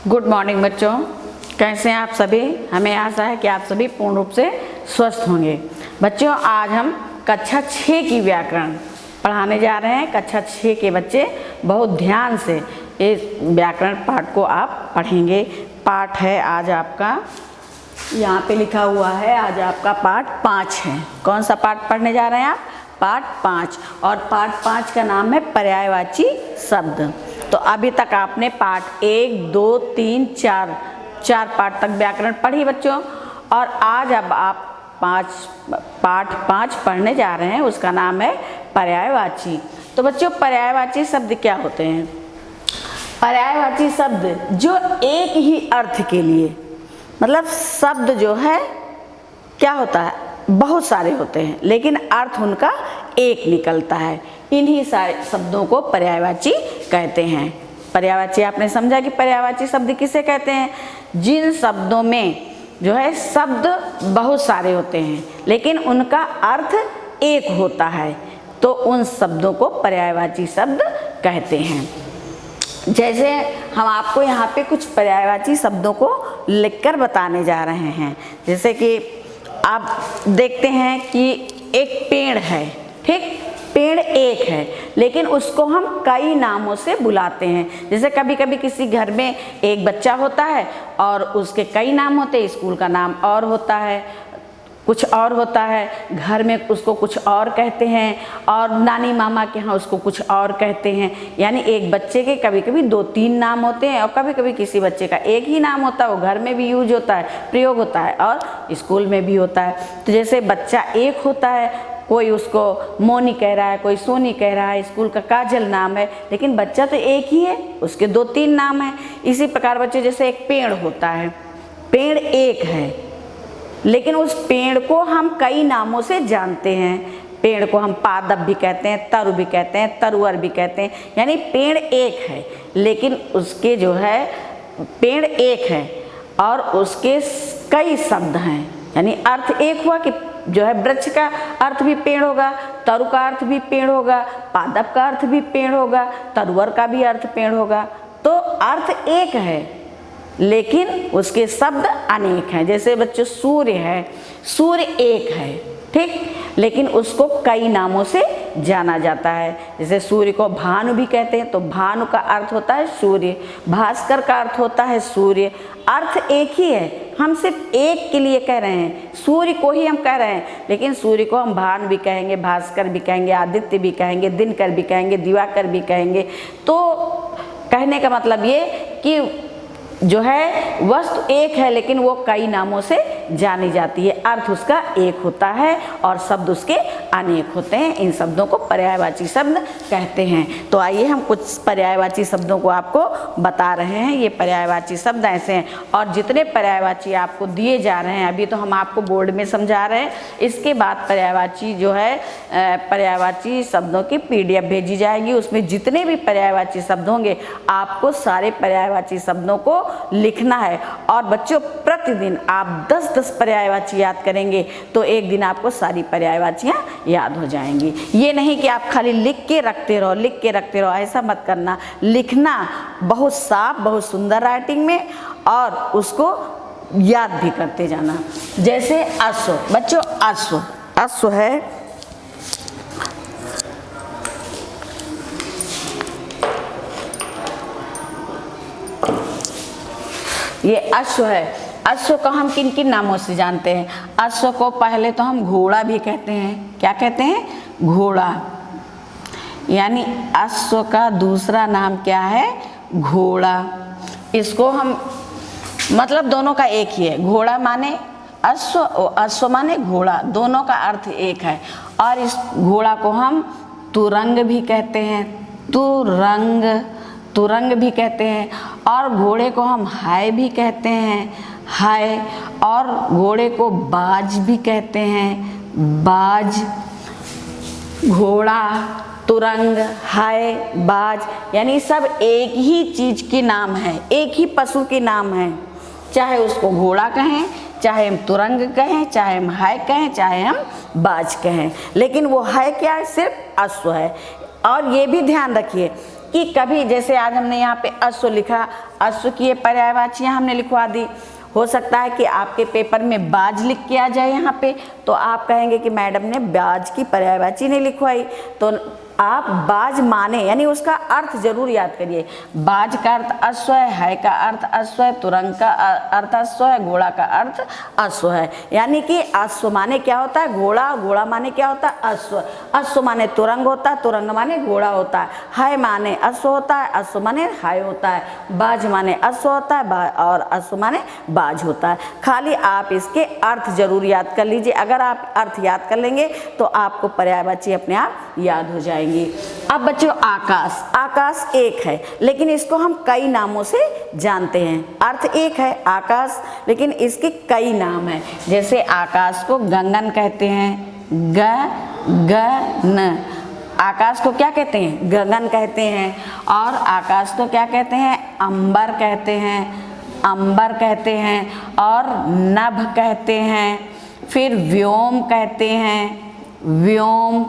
Good morning बच्चों, कैसे हैं आप सभी। हमें आशा है कि आप सभी पूर्ण रूप से स्वस्थ होंगे। बच्चों, आज हम कक्षा 6 की व्याकरण पढ़ाने जा रहे हैं। कक्षा 6 के बच्चे बहुत ध्यान से इस व्याकरण पाठ को आप पढ़ेंगे। पाठ है आज आपका, यहाँ पे लिखा हुआ है, आज आपका पाठ 5 है। कौन सा पाठ पढ़ने जा रहे हैं आप? पाठ 5। और पाठ 5 का नाम है पर्यायवाची शब्द। तो अभी तक आपने पाठ 1, 2, 3, 4 पाठ तक व्याकरण पढ़ी बच्चों। और आज अब आप पाठ 5 पढ़ने जा रहे हैं, उसका नाम है पर्यायवाची। तो बच्चों, पर्यायवाची शब्द क्या होते हैं? पर्यायवाची शब्द जो एक ही अर्थ के लिए, मतलब शब्द जो है क्या होता है, बहुत सारे होते हैं लेकिन अर्थ उनका एक निकलता है। इन्हीं सारे शब्दों को पर्यायवाची कहते हैं। पर्यायवाची आपने समझा कि पर्यायवाची शब्द किसे कहते हैं? जिन शब्दों में जो है शब्द बहुत सारे होते हैं लेकिन उनका अर्थ एक होता है, तो उन शब्दों को पर्यायवाची शब्द कहते हैं। जैसे हम आपको यहाँ पे कुछ पर्यायवाची शब्दों को लिखकर बताने जा रहे हैं। जैसे कि आप देखते हैं कि एक पेड़ है, ठीक, पेड़ एक है लेकिन उसको हम कई नामों से बुलाते हैं। जैसे कभी कभी किसी घर में एक बच्चा होता है और उसके कई नाम होते हैं। स्कूल का नाम और होता है, कुछ और होता है, घर में उसको कुछ और कहते हैं, और नानी मामा के यहाँ उसको कुछ और कहते हैं। यानी एक बच्चे के कभी कभी 2-3 नाम होते हैं और कभी कभी किसी बच्चे का एक ही नाम होता है। वो घर में भी यूज होता है, प्रयोग होता है, और स्कूल में भी होता है। तो जैसे बच्चा एक होता है, कोई उसको मोनी कह रहा है, कोई सोनी कह रहा है, स्कूल का काजल नाम है, लेकिन बच्चा तो एक ही है, उसके 2-3 नाम हैं। इसी प्रकार बच्चे, जैसे एक पेड़ होता है, पेड़ एक है लेकिन उस पेड़ को हम कई नामों से जानते हैं। पेड़ को हम पादप भी कहते हैं, तरु भी कहते हैं, तरुअर भी कहते हैं। यानी पेड़ एक है लेकिन उसके जो है, पेड़ एक है और उसके कई शब्द हैं। यानी अर्थ एक हुआ कि जो है वृक्ष का अर्थ भी पेड़ होगा, तरु का अर्थ भी पेड़ होगा, पादप का अर्थ भी पेड़ होगा, तरुअर का भी अर्थ पेड़ होगा। तो अर्थ एक है लेकिन उसके शब्द अनेक हैं। जैसे बच्चों, सूर्य है, सूर्य एक है, ठीक, लेकिन उसको कई नामों से जाना जाता है। जैसे सूर्य को भानु भी कहते हैं, तो भानु का अर्थ होता है सूर्य, भास्कर का अर्थ होता है सूर्य। अर्थ एक ही है, हम सिर्फ एक के लिए कह रहे हैं, सूर्य को ही हम कह रहे हैं, लेकिन सूर्य को हम भानु भी कहेंगे, भास्कर भी कहेंगे, आदित्य भी कहेंगे, दिनकर भी कहेंगे, दिवाकर भी कहेंगे। तो कहने का मतलब ये कि जो है वस्तु एक है लेकिन वो कई नामों से जानी जाती है। अर्थ उसका एक होता है और शब्द उसके अनेक होते हैं। इन शब्दों को पर्यायवाची शब्द कहते हैं। तो आइए हम कुछ पर्यायवाची शब्दों को आपको बता रहे हैं। ये पर्यायवाची शब्द ऐसे हैं, और जितने पर्यायवाची आपको दिए जा रहे हैं, अभी तो हम आपको बोर्ड में समझा रहे हैं, इसके बाद पर्यायवाची जो है, पर्यायवाची शब्दों की PDF भेजी जाएगी। उसमें जितने भी पर्यायवाची शब्द होंगे आपको सारे पर्यायवाची शब्दों को लिखना है। और बच्चों, प्रतिदिन आप 10-10 पर्यायवाची याद करेंगे तो एक दिन आपको सारी पर्यायवाचियाँ याद हो जाएंगी। ये नहीं कि आप खाली लिख के रखते रहो, लिख के रखते रहो, ऐसा मत करना। लिखना बहुत साफ, बहुत सुंदर राइटिंग में, और उसको याद भी करते जाना। जैसे अश्व, बच्चों अश्व, अश्व है, ये अश्व है। अश्व को हम किन किन नामों से जानते हैं? अश्व को पहले तो हम घोड़ा भी कहते हैं। क्या कहते हैं? घोड़ा। यानी अश्व का दूसरा नाम क्या है? घोड़ा। इसको हम, मतलब दोनों का एक ही है। घोड़ा माने अश्व और अश्व माने घोड़ा, दोनों का अर्थ एक है। और इस घोड़ा को हम तुरंग भी कहते हैं, तुरंग भी कहते हैं। और घोड़े को हम हाय भी कहते हैं, हाय। और घोड़े को बाज भी कहते हैं, बाज। घोड़ा, तुरंग, हाय, बाज, यानी सब एक ही चीज के नाम है, एक ही पशु के नाम है। चाहे उसको घोड़ा कहें, चाहे हम तुरंग कहें, चाहे हम हाय कहें, चाहे हम बाज कहें, लेकिन वो है क्या? सिर्फ अश्व है। और ये भी ध्यान रखिए कि कभी जैसे आज हमने यहाँ पे अश्व लिखा, अश्व की ये पर्यायवाचियाँ हमने लिखवा दी। हो सकता है कि आपके पेपर में बाज लिख के आ जाए यहाँ पे, तो आप कहेंगे कि मैडम ने बाज की पर्यायवाची नहीं लिखवाई। तो आप बाज माने यानी उसका अर्थ जरूर याद करिए। बाज का अर्थ अश्व है का अर्थ अश्व है, तुरंग का अर्थ अश्व है, घोड़ा का अर्थ अश्व है। यानी कि अश्व माने क्या होता है? घोड़ा, घोड़ा माने क्या होता है? अश्व, अश्व माने तुरंग होता है, तुरंग माने घोड़ा होता है माने अश्व होता है, अश्व माने हाय होता है, बाज माने अश्व होता है और अश्व माने बाज होता है। खाली आप इसके अर्थ जरूर याद कर लीजिए। अगर आप अर्थ याद कर लेंगे तो आपको पर्यायवाची अपने आप याद हो जाएगी। अब बच्चों आकाश, आकाश एक है लेकिन इसको हम कई नामों से जानते हैं। अर्थ एक है आकाश, लेकिन इसके कई नाम हैं। जैसे आकाश को गगन कहते हैं, गगन। आकाश को क्या कहते हैं? गगन कहते हैं। और आकाश को क्या कहते हैं? अंबर कहते हैं, अंबर कहते हैं। और नभ कहते हैं, फिर व्योम कहते हैं, व्योम।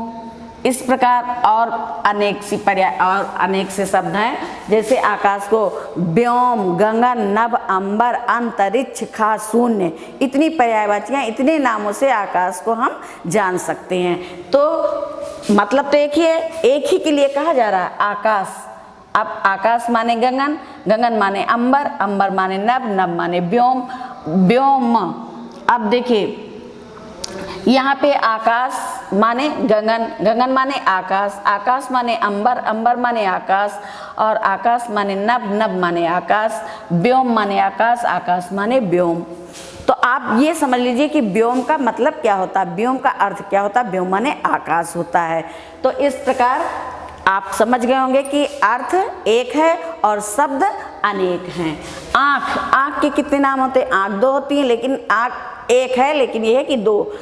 इस प्रकार और अनेक सी पर्याय और अनेक से शब्द हैं। जैसे आकाश को व्योम, गगन, नभ, अंबर, अंतरिक्ष, खा, शून्य, इतनी पर्यायवाचियाँ, इतने नामों से आकाश को हम जान सकते हैं। तो मतलब तो एक ही है, एक ही के लिए कहा जा रहा है आकाश। अब आकाश माने गगन, गगन माने अंबर, अंबर माने नभ, नभ माने व्योम, व्योम। अब देखिए यहाँ पे आकाश माने गगन, गगन माने आकाश, आकाश माने अंबर, अंबर माने आकाश, और आकाश माने नभ, नभ माने आकाश, व्योम माने आकाश, आकाश माने व्योम। तो आप ये समझ लीजिए कि व्योम का मतलब क्या होता है, व्योम का अर्थ क्या होता है। व्योम माने आकाश होता है। तो इस प्रकार आप समझ गए होंगे कि अर्थ एक है और शब्द अनेक हैं। आँख, आँख के कितने नाम होते हैं? आँख दो होती है लेकिन आँख एक है, लेकिन ये है कि दो।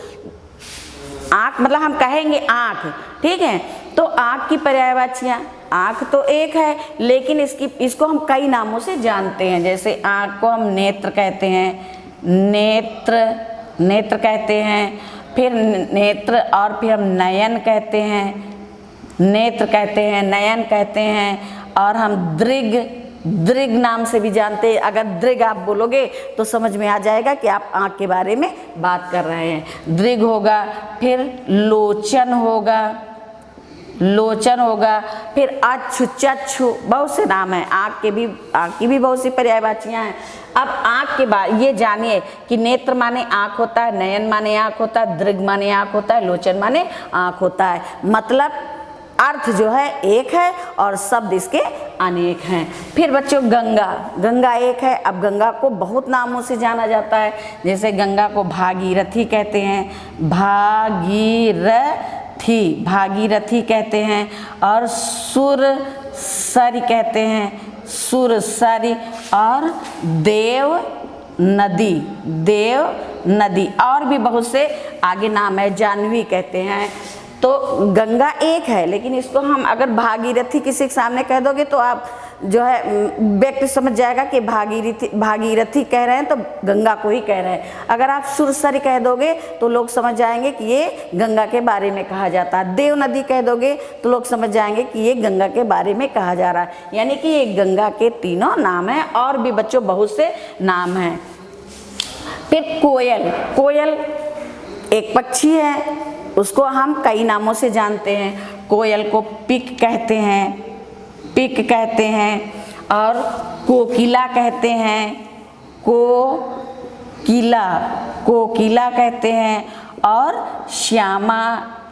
आँख मतलब हम कहेंगे आँख, ठीक है। तो आँख की पर्यायवाचियाँ, आँख तो एक है लेकिन इसको हम कई नामों से जानते हैं। जैसे आँख को हम नेत्र कहते हैं, नेत्र, नेत्र कहते हैं। फिर नेत्र और फिर हम नयन कहते हैं, नेत्र कहते हैं, नयन कहते हैं। और हम दृग, दृग नाम से भी जानते हैं। अगर दृग आप बोलोगे तो समझ में आ जाएगा कि आप आँख के बारे में बात कर रहे हैं। दृग होगा, फिर लोचन होगा, लोचन होगा, फिर अच्छु, चक्षु, बहुत से नाम हैं। आँख की भी बहुत सी पर्यायवाचियाँ हैं। अब आँख के बाद ये जानिए कि नेत्र माने आँख होता है, नयन माने आँख होता है, दृग माने आँख होता है, लोचन माने आँख होता है। मतलब अर्थ जो है एक है और शब्द इसके अनेक हैं। फिर बच्चों गंगा, गंगा एक है। अब गंगा को बहुत नामों से जाना जाता है। जैसे गंगा को भागीरथी कहते हैं, भागीरथी, भागीरथी कहते हैं। और सुरसरी कहते हैं, सुरसरी। और देव नदी, देव नदी। और भी बहुत से आगे नाम है, जाह्नवी कहते हैं। तो गंगा एक है लेकिन इसको हम अगर भागीरथी किसी के सामने कह दोगे तो आप जो है व्यक्ति समझ जाएगा कि भागीरथी कह रहे हैं तो गंगा को ही कह रहे हैं। अगर आप सुरसरी कह दोगे तो लोग समझ जाएंगे कि ये गंगा के बारे में कहा जाता है। देव नदी कह दोगे तो लोग समझ जाएंगे कि ये गंगा के बारे में कहा जा रहा है। यानी कि ये गंगा के तीनों नाम हैं। और भी बच्चों बहुत से नाम हैं। फिर कोयल, कोयल एक पक्षी है, उसको हम कई नामों से जानते हैं। कोयल को पिक कहते हैं, पिक कहते हैं। और कोकिला कहते हैं, कोकिला, कोकिला कहते हैं। और श्यामा,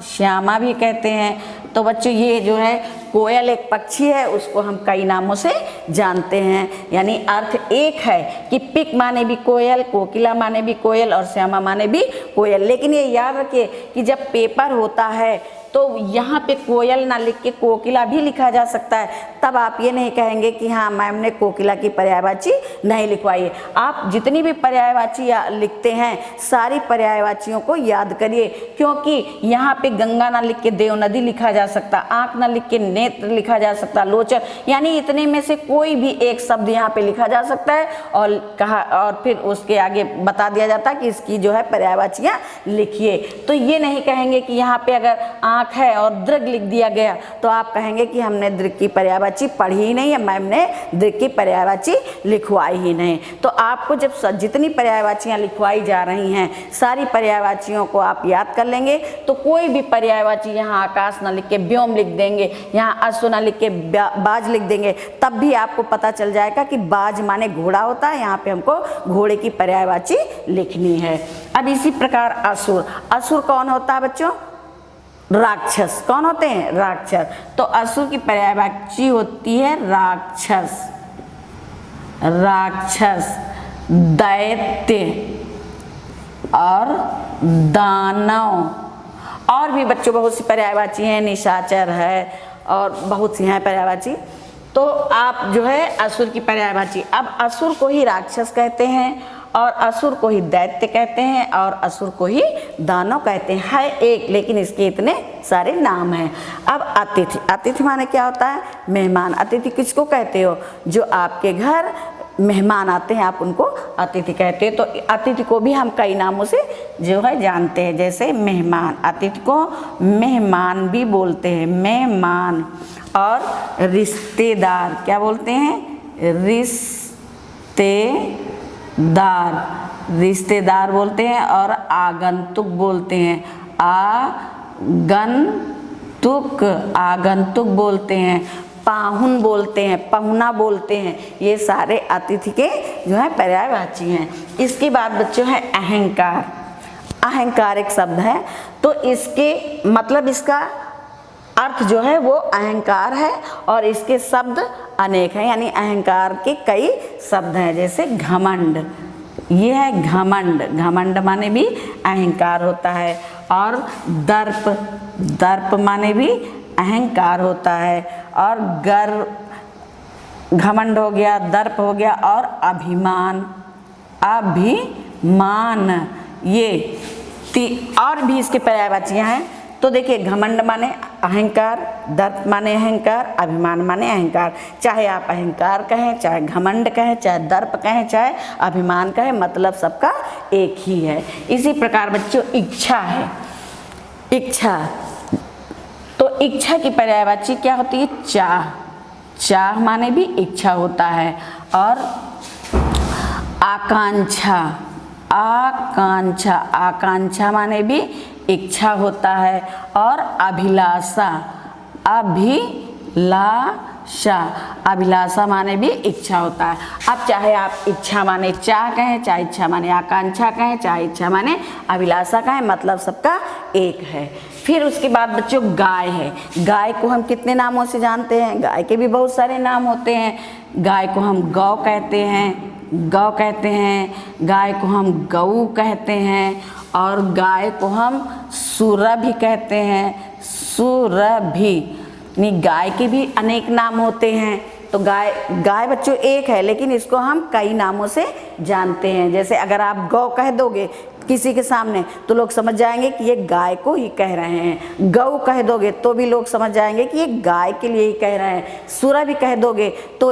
श्यामा भी कहते हैं। तो बच्चों ये जो है कोयल एक पक्षी है, उसको हम कई नामों से जानते हैं। यानी अर्थ एक है कि पिक माने भी कोयल, कोकिला माने भी कोयल और श्यामा माने भी कोयल। लेकिन ये याद रखिए कि जब पेपर होता है तो यहाँ पे कोयल ना लिख के कोकिला भी लिखा जा सकता है। तब आप ये नहीं कहेंगे कि हाँ मैम ने कोकिला की पर्यायवाची नहीं लिखवाई है। आप जितनी भी पर्यायवाची लिखते हैं सारी पर्यायवाचियों को याद करिए, क्योंकि यहाँ पे गंगा ना लिख के देव नदी लिखा जा सकता, आँख ना लिख के नेत्र लिखा जा सकता, लोचन, यानी इतने में से कोई भी एक शब्द यहाँ पे लिखा जा सकता है और फिर उसके आगे बता दिया जाता है कि इसकी जो है पर्यायवाचियाँ लिखिए। तो ये नहीं कहेंगे कि यहाँ पे अगर आँख है और दृग लिख दिया गया तो आप कहेंगे कि हमने दृग की पर्यायवाची पढ़ी ही नहीं है, मैम ने दृग की पर्यायवाची लिखवाई ही नहीं। तो आपको जब जितनी पर्यायवाचियाँ लिखवाई जा रही हैं सारी पर्यायवाचियों को आप याद कर लेंगे तो कोई भी पर्यायवाची यहाँ आकाश न लिख के व्योम लिख देंगे, यहाँ अश्व न लिख के बाज लिख देंगे, तब भी आपको पता चल जाएगा कि बाज माने घोड़ा होता है, यहाँ पे हमको घोड़े की पर्यायवाची लिखनी है। अब इसी प्रकार असुर, असुर कौन होता है बच्चों? राक्षस। कौन होते हैं? राक्षस। तो असुर की पर्यायवाची होती है राक्षस, राक्षस, दैत्य और दानव। और भी बच्चों बहुत सी पर्यायवाची हैं, निशाचर है और बहुत सी हैं पर्यायवाची। तो आप जो है असुर की पर्यायवाची, अब असुर को ही राक्षस कहते हैं और असुर को ही दैत्य कहते हैं और असुर को ही दानव कहते हैं। है एक, लेकिन इसके इतने सारे नाम हैं। अब अतिथि, अतिथि माने क्या होता है? मेहमान। अतिथि किसको कहते हो? जो आपके घर मेहमान आते हैं आप उनको अतिथि कहते हैं। तो अतिथि को भी हम कई नामों से जो है जानते हैं, जैसे मेहमान, अतिथि को मेहमान भी बोलते हैं, मेहमान। और रिश्तेदार क्या बोलते हैं? रिश्तेदार, रिश्तेदार बोलते हैं। और आगंतुक बोलते हैं, आगंतुक, आगंतुक बोलते हैं। पाहुन बोलते हैं, पहुना बोलते हैं। ये सारे अतिथि के जो है पर्यायवाची हैं। इसके बाद बच्चों है अहंकार। अहंकार एक शब्द है, तो इसके मतलब इसका अर्थ जो है वो अहंकार है और इसके शब्द अनेक हैं, यानी अहंकार के कई शब्द हैं। जैसे घमंड, ये है घमंड, घमंड माने भी अहंकार होता है। और दर्प, दर्प माने भी अहंकार होता है। और गर्व, घमंड हो गया, दर्प हो गया। और अभिमान, अभिमान, ये और भी इसके पर्यायवाचियाँ हैं। तो देखिए घमंड माने अहंकार, दर्प माने अहंकार, अभिमान माने अहंकार। चाहे आप अहंकार कहें, चाहे घमंड कहें, चाहे दर्प कहें, चाहे अभिमान कहें, मतलब सबका एक ही है। इसी प्रकार बच्चों इच्छा है, इच्छा। तो इच्छा की पर्यायवाची क्या होती है? चाह, चाह माने भी इच्छा होता है। और आकांक्षा, आकांक्षा, आकांक्षा माने भी इच्छा होता है। और अभिलाषा, अभिलाषा, अभिलाषा माने भी इच्छा होता है। अब चाहे आप इच्छा माने चाह कहें, चाहे इच्छा माने आकांक्षा कहें, चाहे इच्छा माने अभिलाषा कहें, मतलब सबका एक है। फिर उसके बाद बच्चों गाय है। गाय को हम कितने नामों से जानते हैं? गाय के भी बहुत सारे नाम होते हैं। गाय को हम गौ कहते हैं, गौ कहते हैं। गाय को हम गऊ कहते हैं। और गाय को हम सुरभि कहते हैं, सुरभि। यानी गाय के भी अनेक नाम होते हैं। तो गाय, गाय बच्चों एक है, लेकिन इसको हम कई नामों से जानते हैं। जैसे अगर आप गौ कह दोगे किसी के सामने तो लोग समझ जाएंगे कि ये गाय को ही कह रहे हैं। गऊ कह दोगे तो भी लोग समझ जाएंगे कि ये गाय के लिए ही कह रहे हैं। सुरभि कह दोगे तो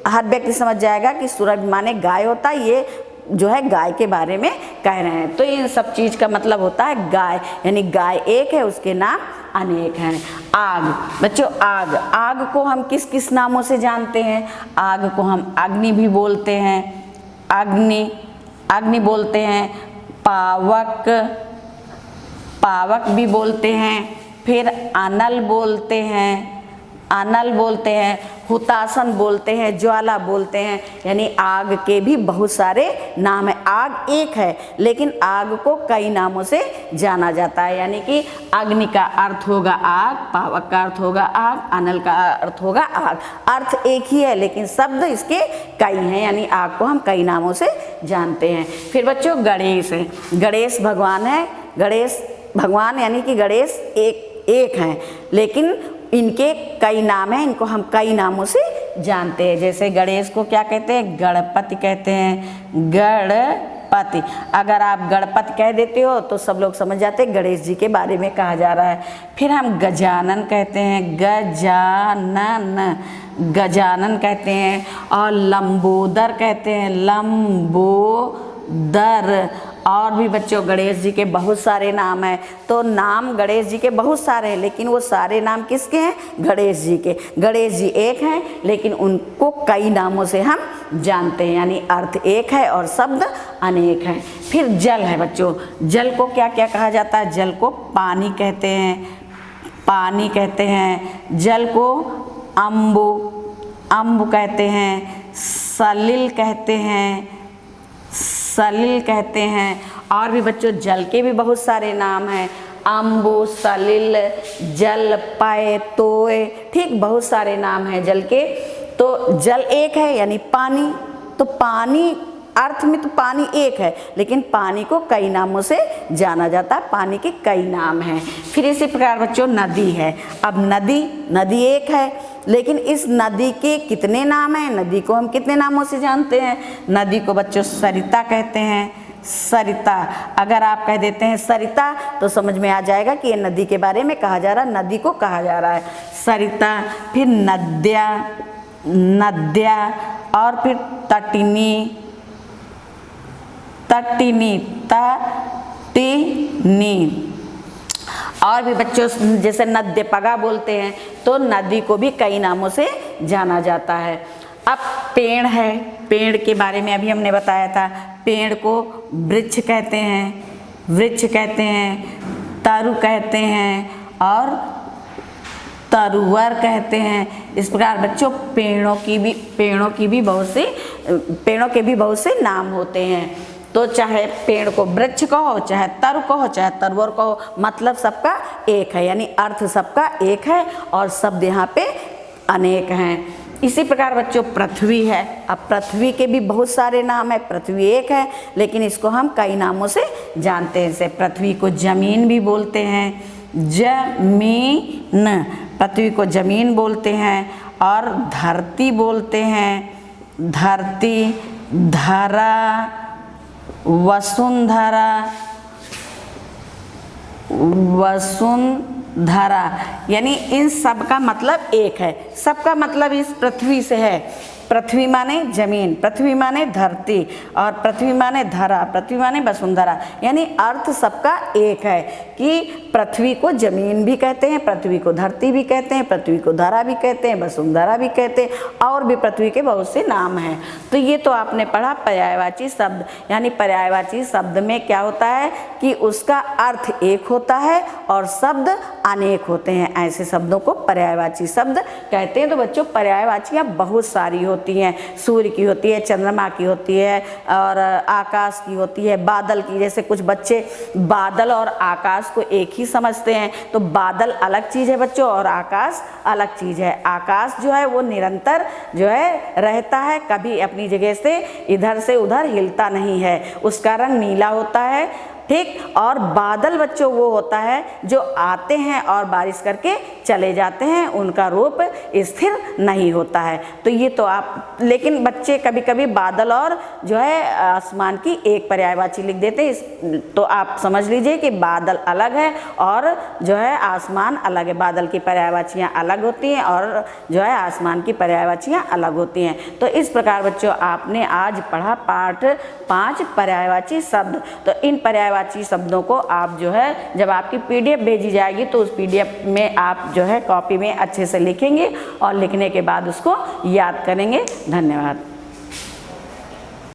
हर व्यक्ति समझ जाएगा कि सुरभि माने गाय होता है, ये जो है गाय के बारे में कह रहे हैं। तो इन सब चीज़ का मतलब होता है गाय, यानी गाय एक है, उसके नाम अनेक हैं। आग बच्चों, आग, आग को हम किस किस नामों से जानते हैं? आग को हम अग्नि भी बोलते हैं, अग्नि, अग्नि बोलते हैं। पावक, पावक भी बोलते हैं। फिर अनल बोलते हैं, अनल बोलते हैं। हुतासन बोलते हैं, ज्वाला बोलते हैं। यानी आग के भी बहुत सारे नाम हैं। आग एक है, लेकिन आग को कई नामों से जाना जाता है। यानी कि अग्नि का अर्थ होगा आग, पावक का अर्थ होगा आग, अनल का अर्थ होगा आग। अर्थ एक ही है, लेकिन शब्द इसके कई हैं, यानी आग को हम कई नामों से जानते हैं। फिर बच्चों गणेश है। गणेश भगवान है। गणेश भगवान यानी कि गणेश एक हैं, लेकिन इनके कई नाम हैं, इनको हम कई नामों से जानते हैं। जैसे गणेश को क्या कहते हैं? गणपति कहते हैं, गणपति। अगर आप गणपति कह देते हो तो सब लोग समझ जाते हैं गणेश जी के बारे में कहा जा रहा है। फिर हम गजानन कहते हैं, गजानन, गजानन कहते हैं। और लंबोदर कहते हैं, लंबोदर। और भी बच्चों गणेश जी के बहुत सारे नाम हैं। तो नाम गणेश जी के बहुत सारे हैं, लेकिन वो सारे नाम किसके हैं? गणेश जी के। गणेश जी एक हैं, लेकिन उनको कई नामों से हम जानते हैं, यानी अर्थ एक है और शब्द अनेक हैं। फिर जल है बच्चों। जल को क्या क्या कहा जाता है? जल को पानी कहते हैं, पानी कहते हैं। जल को अम्बु कहते हैं, सलिल कहते हैं, सलिल कहते हैं। और भी बच्चों जल के भी बहुत सारे नाम हैं, अम्बु, सलिल, जल, पय, तोय, ठीक बहुत सारे नाम हैं जल के। तो जल एक है यानी पानी, तो पानी अर्थ में तो पानी एक है, लेकिन पानी को कई नामों से जाना जाता है, पानी के कई नाम हैं। फिर इसी प्रकार बच्चों नदी है। अब नदी एक है, लेकिन इस नदी के कितने नाम हैं? नदी को हम कितने नामों से जानते हैं? नदी को बच्चों सरिता कहते हैं, सरिता। अगर आप कह देते हैं सरिता तो समझ में आ जाएगा कि ये नदी के बारे में कहा जा रहा है, नदी को कहा जा रहा है सरिता। फिर नद्या और फिर तटिनी, और भी बच्चों जैसे नद्यपगा बोलते हैं, तो नदी को भी कई नामों से जाना जाता है। अब पेड़ है, पेड़ के बारे में अभी हमने बताया था। पेड़ को वृक्ष कहते हैं, तरु कहते हैं और तरुवर कहते हैं। इस प्रकार बच्चों पेड़ों के भी बहुत से नाम होते हैं। तो चाहे पेड़ को वृक्ष कहो, चाहे तरु कहो, चाहे तरुवर कहो, मतलब सबका एक है, यानी अर्थ सबका एक है और शब्द यहाँ पे अनेक हैं। इसी प्रकार बच्चों पृथ्वी है। अब पृथ्वी के भी बहुत सारे नाम है, पृथ्वी एक है, लेकिन इसको हम कई नामों से जानते हैं। जैसे पृथ्वी को जमीन भी बोलते हैं, जमीन, पृथ्वी को जमीन बोलते हैं। और धरती बोलते हैं, धरती, धरा, वसुंधरा, यानी इन सब का मतलब एक है। सबका मतलब इस पृथ्वी से है। पृथ्वी माने जमीन, पृथ्वी माने धरती, और पृथ्वी माने धरा, पृथ्वी माने वसुंधरा, यानी अर्थ सबका एक है कि पृथ्वी को जमीन भी कहते हैं, पृथ्वी को धरती भी कहते हैं, पृथ्वी को धरा भी कहते हैं, वसुंधरा भी कहते हैं, और भी पृथ्वी के बहुत से नाम हैं। तो ये तो आपने पढ़ा पर्यायवाची शब्द। यानी पर्यायवाची शब्द में क्या होता है कि उसका अर्थ एक होता है और शब्द अनेक होते हैं। ऐसे शब्दों को पर्यायवाची शब्द कहते हैं। तो बच्चों पर्यायवाचियाँ बहुत सारी होती हैं। सूर्य की होती है, चंद्रमा की होती है, और आकाश की होती है, बादल की। जैसे कुछ बच्चे बादल और आकाश को एक ही समझते हैं, तो बादल अलग चीज़ है बच्चों और आकाश अलग चीज़ है। आकाश जो है वो निरंतर जो है रहता है, कभी अपनी जगह से इधर से उधर हिलता नहीं है, उसका रंग नीला होता है, ठीक। और बादल बच्चों वो होता है जो आते हैं और बारिश करके चले जाते हैं, उनका रूप स्थिर नहीं होता है। तो ये तो आप, लेकिन बच्चे कभी कभी बादल और जो है आसमान की एक पर्यायवाची लिख देते हैं। तो आप समझ लीजिए कि बादल अलग है और जो है आसमान अलग है। बादल की पर्यायवाचियाँ अलग होती हैं और जो है आसमान की पर्यायवाचियाँ अलग होती हैं। तो इस प्रकार बच्चों आपने आज पढ़ा पाठ 5 पर्यायवाची शब्द। तो इन पर्यायवाची शब्दों को आप जो है जब आपकी PDF भेजी जाएगी तो उस PDF में आप जो है कॉपी में अच्छे से लिखेंगे और लिखने के बाद उसको याद करेंगे। धन्यवाद।